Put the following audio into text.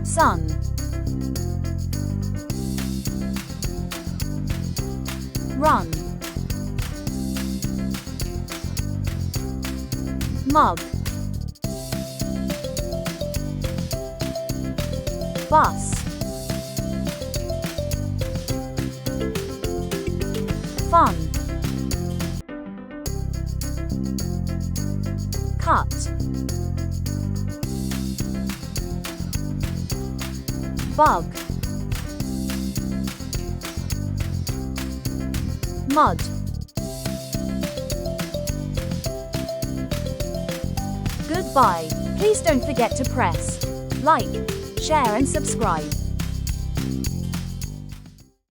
Sun. Run. Mug. Bus. Fun. Cut. Bug. Mud. Goodbye. Please don't forget to press like, share and subscribe.